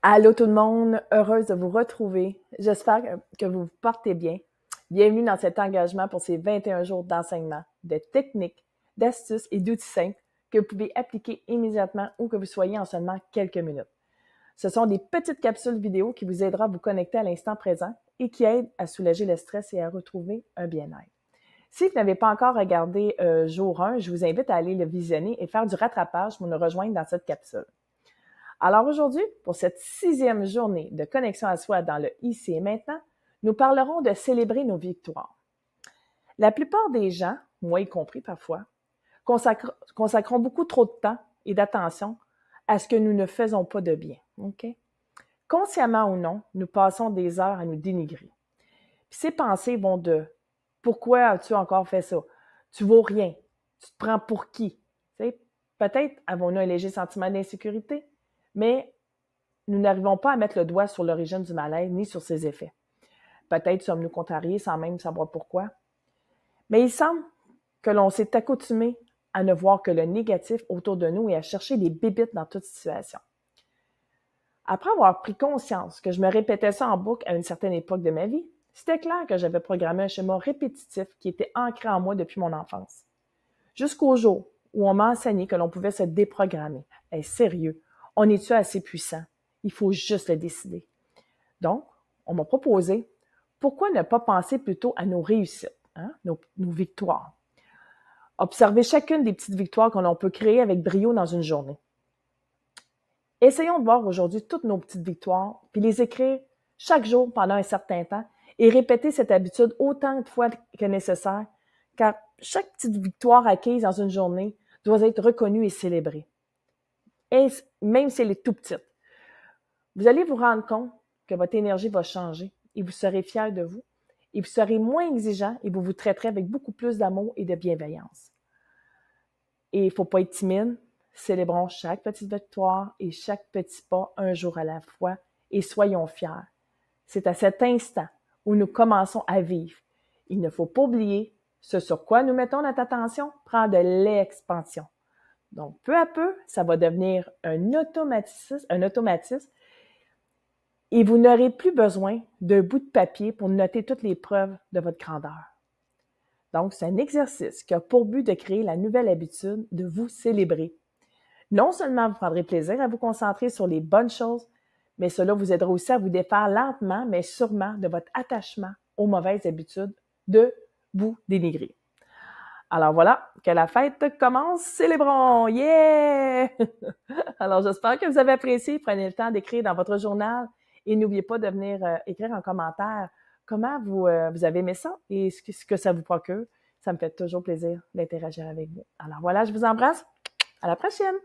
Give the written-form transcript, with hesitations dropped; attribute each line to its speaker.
Speaker 1: Allô tout le monde, heureuse de vous retrouver. J'espère que vous vous portez bien. Bienvenue dans cet engagement pour ces 21 jours d'enseignement, de techniques, d'astuces et d'outils simples que vous pouvez appliquer immédiatement ou que vous soyez en seulement quelques minutes. Ce sont des petites capsules vidéo qui vous aideront à vous connecter à l'instant présent et qui aident à soulager le stress et à retrouver un bien-être. Si vous n'avez pas encore regardé jour 1, je vous invite à aller le visionner et faire du rattrapage pour nous rejoindre dans cette capsule. Alors aujourd'hui, pour cette 6e journée de connexion à soi dans le ici et maintenant, nous parlerons de célébrer nos victoires. La plupart des gens, moi y compris parfois, consacrons beaucoup trop de temps et d'attention à ce que nous ne faisons pas de bien. Okay? Consciemment ou non, nous passons des heures à nous dénigrer. Puis ces pensées vont de « Pourquoi as-tu encore fait ça? Tu vaux rien. Tu te prends pour qui? » Peut-être avons-nous un léger sentiment d'insécurité, mais nous n'arrivons pas à mettre le doigt sur l'origine du malaise ni sur ses effets. Peut-être sommes-nous contrariés sans même savoir pourquoi. Mais il semble que l'on s'est accoutumé à ne voir que le négatif autour de nous et à chercher des bébites dans toute situation. Après avoir pris conscience que je me répétais ça en boucle à une certaine époque de ma vie, c'était clair que j'avais programmé un schéma répétitif qui était ancré en moi depuis mon enfance. Jusqu'au jour où on m'a enseigné que l'on pouvait se déprogrammer. Hey, sérieux, on est-tu assez puissant? Il faut juste le décider. Donc, on m'a proposé, pourquoi ne pas penser plutôt à nos réussites, nos victoires? Observer chacune des petites victoires que l'on peut créer avec brio dans une journée. Essayons de voir aujourd'hui toutes nos petites victoires, puis les écrire chaque jour pendant un certain temps et répéter cette habitude autant de fois que nécessaire, car chaque petite victoire acquise dans une journée doit être reconnue et célébrée, et même si elle est tout petite. Vous allez vous rendre compte que votre énergie va changer et vous serez fier de vous et vous serez moins exigeant et vous vous traiterez avec beaucoup plus d'amour et de bienveillance. Et il ne faut pas être timide. Célébrons chaque petite victoire et chaque petit pas un jour à la fois et soyons fiers. C'est à cet instant où nous commençons à vivre. Il ne faut pas oublier ce sur quoi nous mettons notre attention prend de l'expansion. Donc, peu à peu, ça va devenir un automatisme et vous n'aurez plus besoin d'un bout de papier pour noter toutes les preuves de votre grandeur. Donc, c'est un exercice qui a pour but de créer la nouvelle habitude de vous célébrer. Non seulement vous prendrez plaisir à vous concentrer sur les bonnes choses, mais cela vous aidera aussi à vous défaire lentement, mais sûrement de votre attachement aux mauvaises habitudes de vous dénigrer. Alors voilà, que la fête commence, célébrons! Yeah! Alors j'espère que vous avez apprécié. Prenez le temps d'écrire dans votre journal et n'oubliez pas de venir écrire en commentaire comment vous avez aimé ça et ce que ça vous procure. Ça me fait toujours plaisir d'interagir avec vous. Alors voilà, je vous embrasse. À la prochaine!